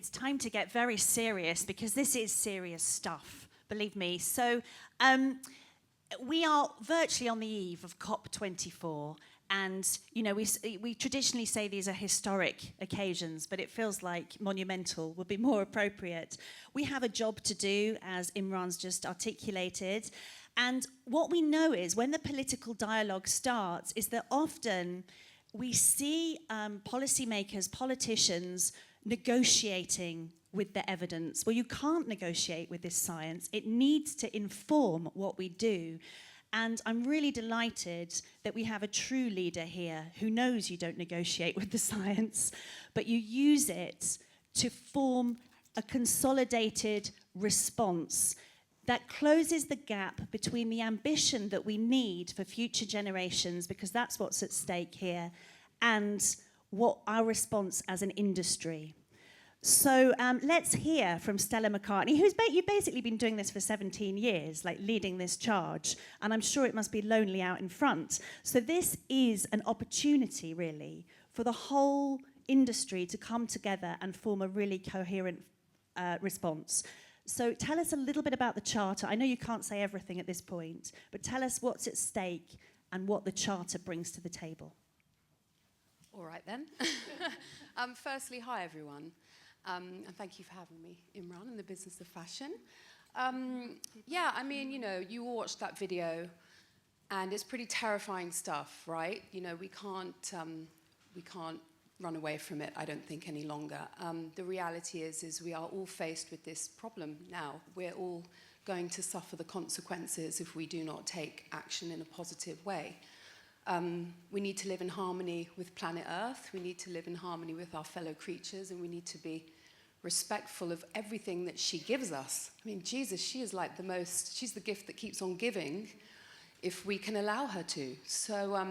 it's time to get very serious because this is serious stuff, believe me. So we are virtually on the eve of COP24. And, you know, we traditionally say these are historic occasions, but it feels like monumental would be more appropriate. We have a job to do, as Imran's just articulated. And what we know is when the political dialogue starts is that often we see policymakers, politicians negotiating with the evidence. Well, you can't negotiate with this science. It needs to inform what we do. And I'm really delighted that we have a true leader here who knows you don't negotiate with the science, but you use it to form a consolidated response that closes the gap between the ambition that we need for future generations, because that's what's at stake here, and what our response as an industry. So let's hear from Stella McCartney, you've basically been doing this for 17 years, like leading this charge, and I'm sure it must be lonely out in front. So this is an opportunity, really, for the whole industry to come together and form a really coherent response. So tell us a little bit about the Charter. I know you can't say everything at this point, but tell us what's at stake and what the Charter brings to the table. All right, then. Firstly, hi, everyone. And thank you for having me, Imran, in the business of fashion. Yeah, I mean, you know, you watched that video, and it's pretty terrifying stuff, right? You know, we can't run away from it, I don't think, any longer. The reality is we are all faced with this problem now. We're all going to suffer the consequences if we do not take action in a positive way. We need to live in harmony with planet Earth, we need to live in harmony with our fellow creatures, and we need to be respectful of everything that she gives us. I mean, Jesus, she is like she's the gift that keeps on giving if we can allow her to. So,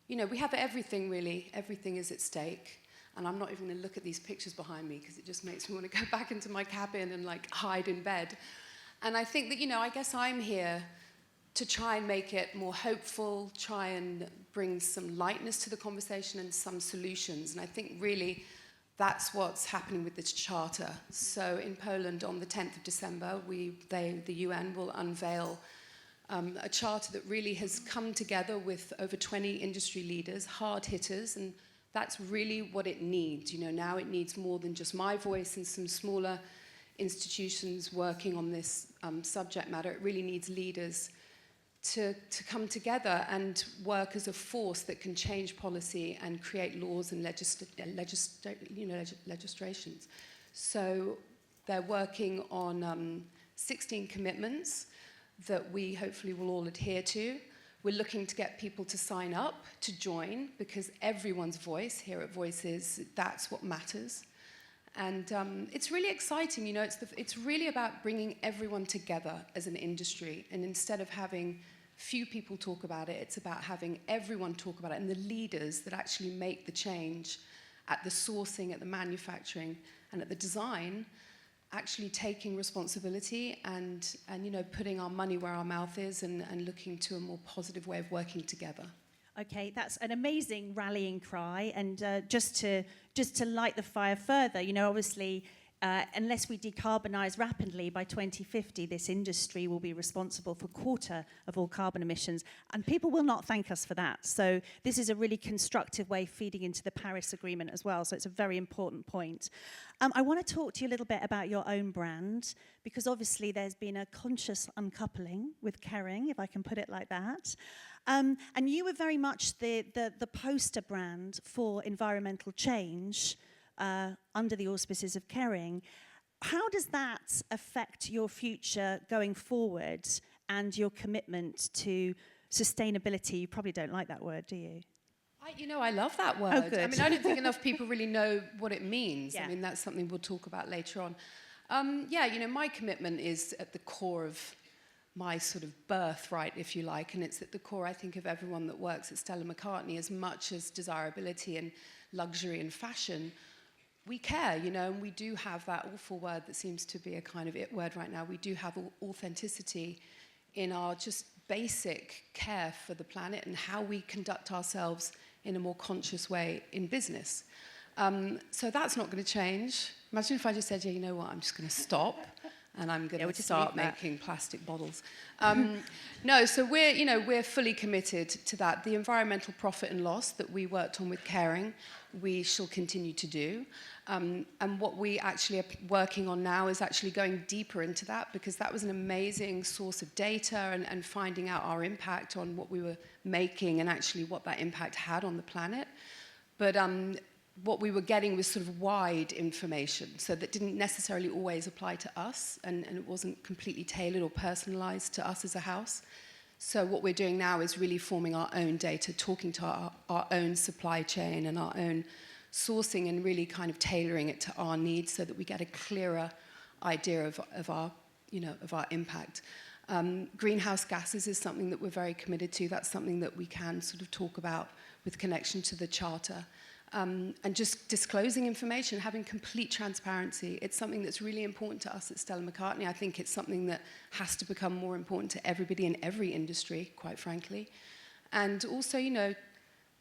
you know, we have everything, really. Everything is at stake. And I'm not even going to look at these pictures behind me because it just makes me want to go back into my cabin and, like, hide in bed. And I think that, you know, I guess I'm here to try and make it more hopeful, try and bring some lightness to the conversation and some solutions. And I think really that's what's happening with this charter. So in Poland on the 10th of December, the UN will unveil a charter that really has come together with over 20 industry leaders, hard hitters, and that's really what it needs. You know, now it needs more than just my voice and some smaller institutions working on this subject matter. It really needs leaders to come together and work as a force that can change policy and create laws and legislations. So they're working on 16 commitments that we hopefully will all adhere to. We're looking to get people to sign up, to join, because everyone's voice here at Voices, that's what matters. And it's really exciting, you know, it's really about bringing everyone together as an industry. And instead of having few people talk about it, it's about having everyone talk about it, and the leaders that actually make the change at the sourcing, at the manufacturing, and at the design, actually taking responsibility and you know, putting our money where our mouth is and looking to a more positive way of working together. Okay, that's an amazing rallying cry, and just to light the fire further, you know, obviously, unless we decarbonise rapidly by 2050, this industry will be responsible for a quarter of all carbon emissions, and people will not thank us for that. So this is a really constructive way feeding into the Paris Agreement as well, so it's a very important point. I want to talk to you a little bit about your own brand, because obviously there's been a conscious uncoupling with Kering, if I can put it like that. And you were very much the poster brand for environmental change under the auspices of Kering. How does that affect your future going forward and your commitment to sustainability? You probably don't like that word, do you? I love that word. Oh, good. I mean, I don't think enough people really know what it means. Yeah. I mean, that's something we'll talk about later on. Yeah, you know, my commitment is at the core of my sort of birthright, if you like, and it's at the core, I think, of everyone that works at Stella McCartney. As much as desirability and luxury and fashion, we care, you know, and we do have that awful word that seems to be a kind of it word right now. We do have authenticity in our just basic care for the planet and how we conduct ourselves in a more conscious way in business. So that's not going to change. Imagine if I just said, yeah, you know what, I'm just going to stop and I'm going to start making plastic bottles. No, so we're fully committed to that. The environmental profit and loss that we worked on with caring, we shall continue to do. And what we actually are working on now is actually going deeper into that, because that was an amazing source of data and finding out our impact on what we were making and actually what that impact had on the planet. But what we were getting was sort of wide information, so that didn't necessarily always apply to us, and it wasn't completely tailored or personalized to us as a house. So what we're doing now is really forming our own data, talking to our own supply chain and our own sourcing, and really kind of tailoring it to our needs so that we get a clearer idea of our impact. Greenhouse gases is something that we're very committed to. That's something that we can sort of talk about with connection to the Charter. And just disclosing information, having complete transparency. It's something that's really important to us at Stella McCartney. I think it's something that has to become more important to everybody in every industry, quite frankly. And also,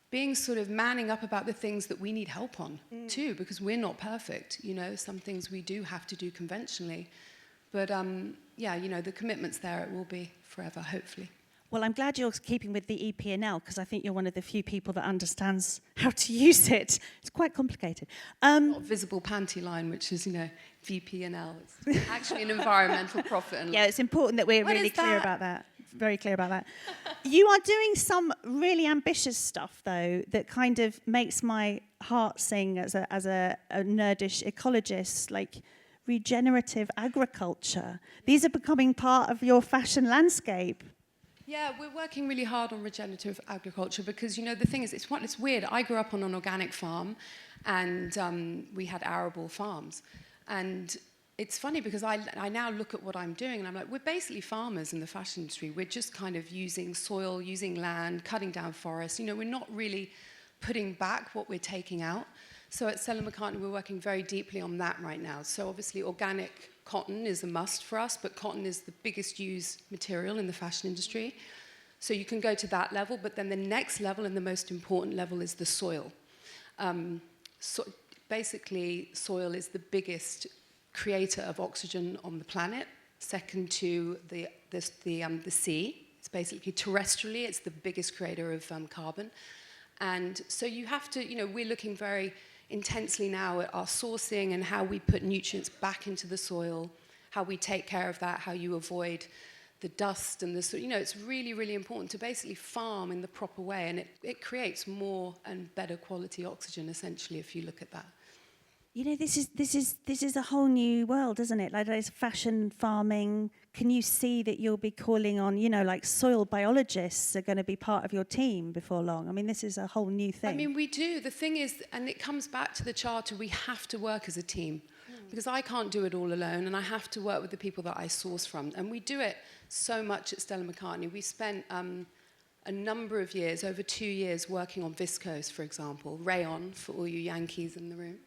being sort of manning up about the things that we need help on, too, because we're not perfect. Some things we do have to do conventionally. But, the commitment's there. It will be forever, hopefully. Well, I'm glad you're keeping with the EP&L, because I think you're one of the few people that understands how to use it. It's quite complicated. Visible panty line, which is, VP&L. It's actually an environmental profit and loss. Yeah, it's important that we're really clear about that. Very clear about that. You are doing some really ambitious stuff, though, that kind of makes my heart sing as a nerdish ecologist, like regenerative agriculture. These are becoming part of your fashion landscape. Yeah, we're working really hard on regenerative agriculture because, the thing is, it's weird. I grew up on an organic farm, and we had arable farms. And it's funny because I now look at what I'm doing, and I'm like, we're basically farmers in the fashion industry. We're just kind of using soil, using land, cutting down forests. We're not really putting back what we're taking out. So at Stella McCartney, we're working very deeply on that right now. So obviously, organic cotton is a must for us, but cotton is the biggest used material in the fashion industry. So you can go to that level, but then the next level and the most important level is the soil. So basically, soil is the biggest creator of oxygen on the planet, second to the sea. It's basically terrestrially, it's the biggest creator of carbon. And so you have to, we're looking very intensely now at our sourcing and how we put nutrients back into the soil, how we take care of that, how you avoid the dust and it's really, really important to basically farm in the proper way, and it creates more and better quality oxygen, essentially, if you look at that. This is a whole new world, isn't it? Like there's fashion farming. Can you see that you'll be calling on, like soil biologists are going to be part of your team before long? I mean, this is a whole new thing. I mean, we do. The thing is, and it comes back to the Charter, we have to work as a team because I can't do it all alone, and I have to work with the people that I source from. And we do it so much at Stella McCartney. We spent a number of years, over 2 years, working on viscose, for example, rayon, for all you Yankees in the room.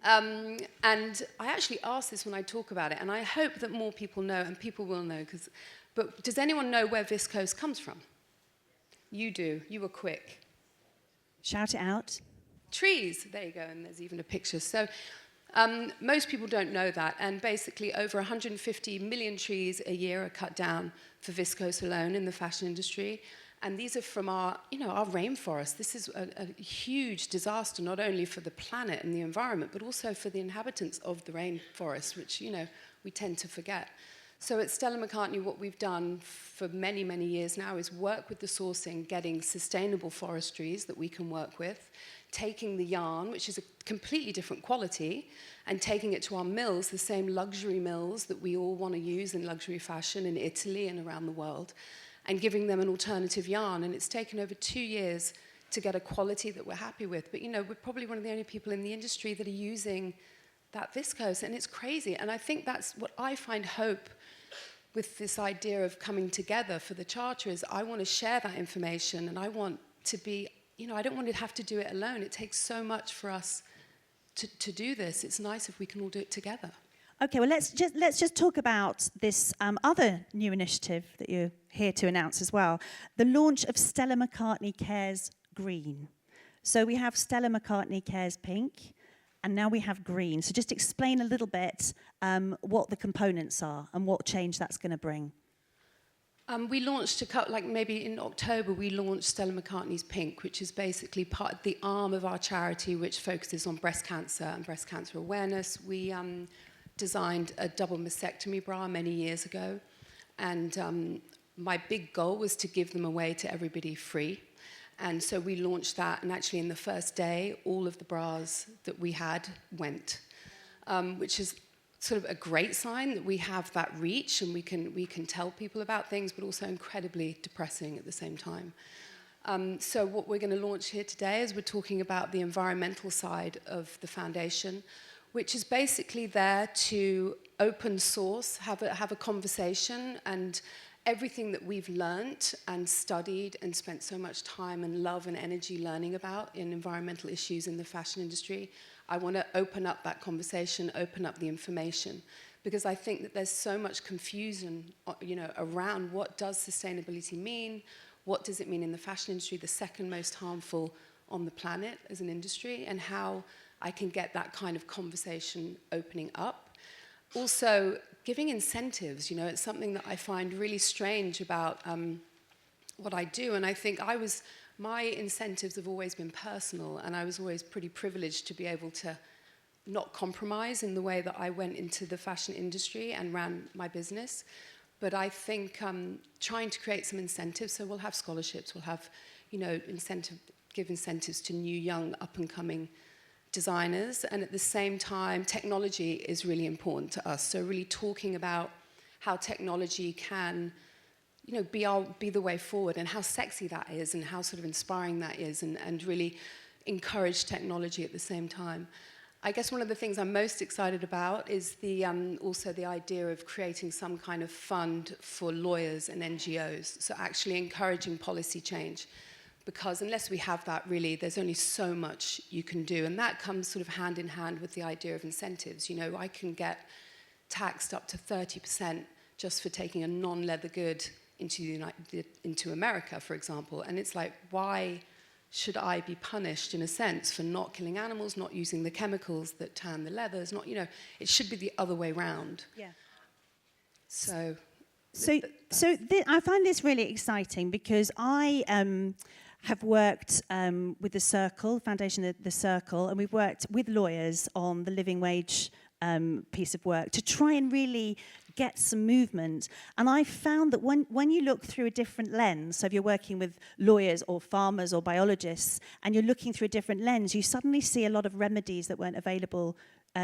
And I actually ask this when I talk about it, and I hope that more people know, and people will know, but does anyone know where viscose comes from? You do. You were quick. Shout it out. Trees. There you go, and there's even a picture. So most people don't know that, and basically over 150 million trees a year are cut down for viscose alone in the fashion industry. And these are from our rainforest. This is a huge disaster, not only for the planet and the environment, but also for the inhabitants of the rainforest, which, we tend to forget. So at Stella McCartney, what we've done for many, many years now is work with the sourcing, getting sustainable forestries that we can work with, taking the yarn, which is a completely different quality, and taking it to our mills, the same luxury mills that we all want to use in luxury fashion in Italy and around the world, and giving them an alternative yarn. And it's taken over 2 years to get a quality that we're happy with. But, we're probably one of the only people in the industry that are using that viscose, and it's crazy. And I think that's what I find hope with this idea of coming together for the Charter is I want to share that information, and I want to be, I don't want to have to do it alone. It takes so much for us to do this. It's nice if we can all do it together. Okay, well, let's just talk about this other new initiative that you're here to announce as well, the launch of Stella McCartney Cares Green. So we have Stella McCartney Cares Pink, and now we have green. So just explain a little bit what the components are and what change that's going to bring. We launched maybe in October, we launched Stella McCartney's Pink, which is basically part of the arm of our charity, which focuses on breast cancer and breast cancer awareness. We designed a double mastectomy bra many years ago, and my big goal was to give them away to everybody free. And so we launched that, and actually in the first day, all of the bras that we had went, which is sort of a great sign that we have that reach and we can tell people about things, but also incredibly depressing at the same time. So what we're going to launch here today is we're talking about the environmental side of the foundation, which is basically there to open source, have a conversation, and everything that we've learnt and studied and spent so much time and love and energy learning about in environmental issues in the fashion industry, I want to open up that conversation, open up the information, because I think that there's so much confusion, around what does sustainability mean, what does it mean in the fashion industry, the second most harmful on the planet as an industry, and how I can get that kind of conversation opening up. Also, giving incentives, it's something that I find really strange about what I do, and I think my incentives have always been personal, and I was always pretty privileged to be able to not compromise in the way that I went into the fashion industry and ran my business. But I think trying to create some incentives, so we'll have scholarships, we'll have, give incentives to new, young, up-and-coming designers, and at the same time, technology is really important to us. So really talking about how technology can be the way forward, and how sexy that is, and how sort of inspiring that is, and really encourage technology at the same time. I guess one of the things I'm most excited about is also the idea of creating some kind of fund for lawyers and NGOs, so actually encouraging policy change, because unless we have that, really, there's only so much you can do, and that comes sort of hand in hand with the idea of incentives. I can get taxed up to 30% just for taking a non-leather good into America, for example, and it's like, why should I be punished in a sense for not killing animals, not using the chemicals that tan the leathers? It should be the other way round. Yeah. So I find this really exciting because I have worked with the Circle, Foundation the Circle, and we've worked with lawyers on the living wage piece of work to try and really get some movement. And I found that when you look through a different lens, so if you're working with lawyers or farmers or biologists, and you're looking through a different lens, you suddenly see a lot of remedies that weren't available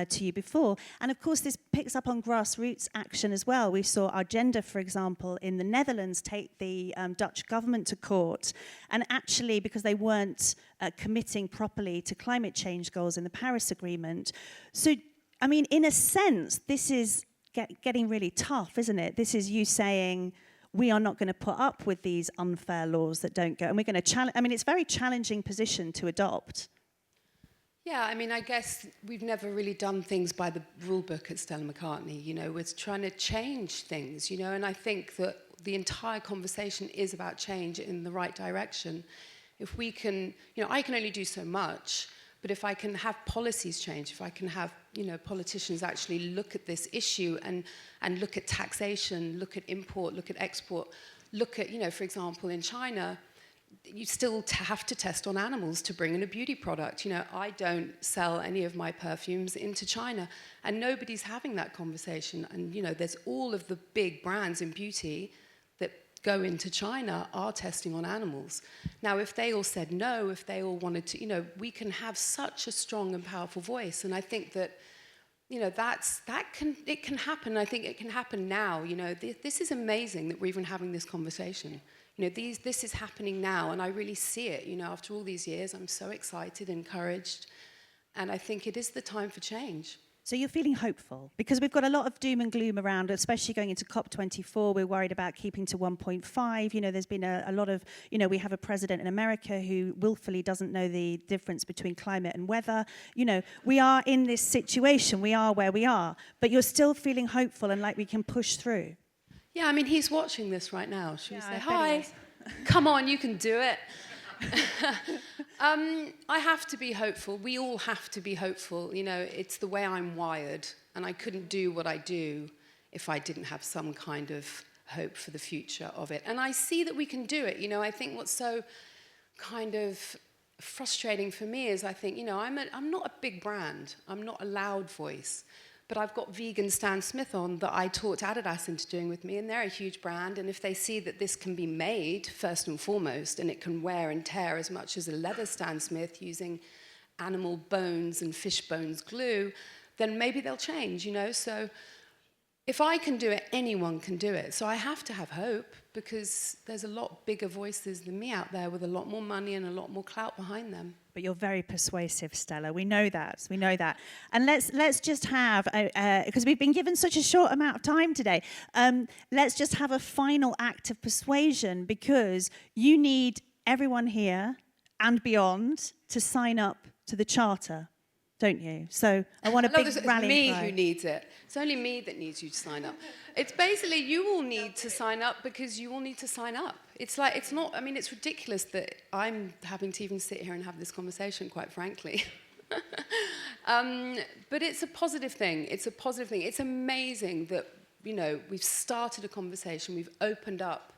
to you before. And of course, this picks up on grassroots action as well. We saw Argenda, for example, in the Netherlands take the Dutch government to court, and actually, because they weren't committing properly to climate change goals in the Paris Agreement. So, I mean, in a sense, this is getting really tough, isn't it? This is you saying, we are not going to put up with these unfair laws that don't go, and we're going to challenge. I mean, it's a very challenging position to adopt. Yeah, I mean, I guess we've never really done things by the rule book at Stella McCartney. We're trying to change things, and I think that the entire conversation is about change in the right direction. If we can, I can only do so much, but if I can have policies change, if I can have, politicians actually look at this issue and look at taxation, look at import, look at export, look at, for example, in China, you still have to test on animals to bring in a beauty product. I don't sell any of my perfumes into China, and nobody's having that conversation. And, there's all of the big brands in beauty that go into China are testing on animals. Now, if they all said no, if they all wanted to, we can have such a strong and powerful voice. And I think that, it can happen. I think it can happen now. This is amazing that we're even having this conversation. This is happening now, and I really see it. After all these years, I'm so excited, encouraged, and I think it is the time for change. So you're feeling hopeful? Because we've got a lot of doom and gloom around, especially going into COP24. We're worried about keeping to 1.5. There's been a lot of, we have a president in America who willfully doesn't know the difference between climate and weather. We are in this situation. We are where we are. But you're still feeling hopeful and like we can push through. Yeah, I mean, he's watching this right now. Should we say, hi, come on, you can do it. I have to be hopeful. We all have to be hopeful. You know, it's the way I'm wired, and I couldn't do what I do if I didn't have some kind of hope for the future of it. And I see that we can do it. You know, I think what's so kind of frustrating for me is I think, you know, I'm not a big brand. I'm not a loud voice. But I've got vegan Stan Smith on that I talked Adidas into doing with me, and they're a huge brand. And if they see that this can be made, first and foremost, and it can wear and tear as much as a leather Stan Smith using animal bones and fish bones glue, then maybe they'll change, you know? So if I can do it, anyone can do it. So I have to have hope, because there's a lot bigger voices than me out there with a lot more money and a lot more clout behind them. But you're very persuasive, Stella. We know that. We know that. And let's just have, because we've been given such a short amount of time today, let's just have a final act of persuasion, because you need everyone here and beyond to sign up to the Charter, don't you? So I want a big rally It's me cry. who needs it. It's only me that needs you to sign up. It's basically you all need to sign up because you all need to sign up. It's like, it's not, I mean, it's ridiculous that I'm having to even sit here and have this conversation, quite frankly. But it's a positive thing. It's a positive thing. It's amazing that, you know, we've started a conversation. We've opened up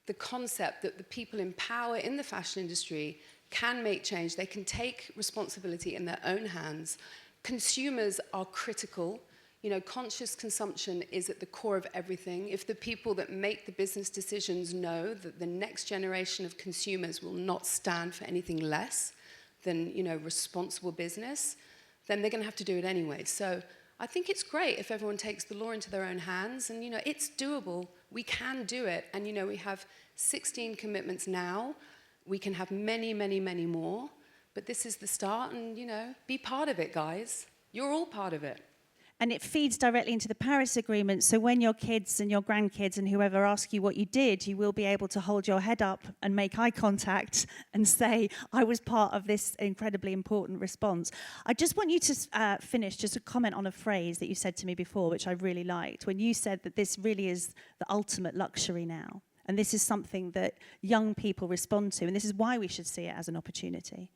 the concept that the people in power in the fashion industry can make change. They can take responsibility in their own hands. Consumers are critical. You know, conscious consumption is at the core of everything. If the people that make the business decisions know that the next generation of consumers will not stand for anything less than, you know, responsible business, then they're going to have to do it anyway. So I think it's great if everyone takes the law into their own hands. And, you know, it's doable. We can do it. And, you know, we have 16 commitments now. We can have many, many, many more. But this is the start. And, you know, be part of it, guys. You're all part of it. And it feeds directly into the Paris Agreement. So when your kids and your grandkids and whoever ask you what you did, you will be able to hold your head up and make eye contact and say, I was part of this incredibly important response. I just want you to finish just a comment on a phrase that you said to me before, which I really liked, when you said that this really is the ultimate luxury now. And this is something that young people respond to. And this is why we should see it as an opportunity.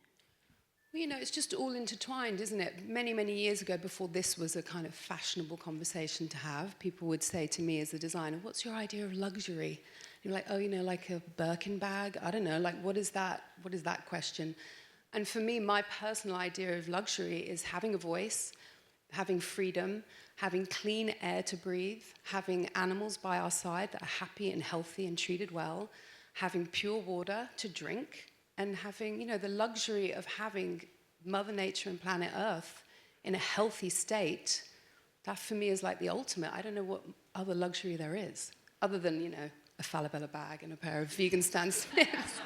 Well, you know, it's just all intertwined, isn't it? Many, many years ago, before this was a kind of fashionable conversation to have, people would say to me as a designer, what's your idea of luxury? You're like, oh, you know, like a Birkin bag? I don't know, like, what is that? What is that question? And for me, my personal idea of luxury is having a voice, having freedom, having clean air to breathe, having animals by our side that are happy and healthy and treated well, having pure water to drink, and having, you know, the luxury of having Mother Nature and planet Earth in a healthy state. That for me is like the ultimate. I don't know what other luxury there is, other than, you know, a Falabella bag and a pair of vegan Stan Smiths.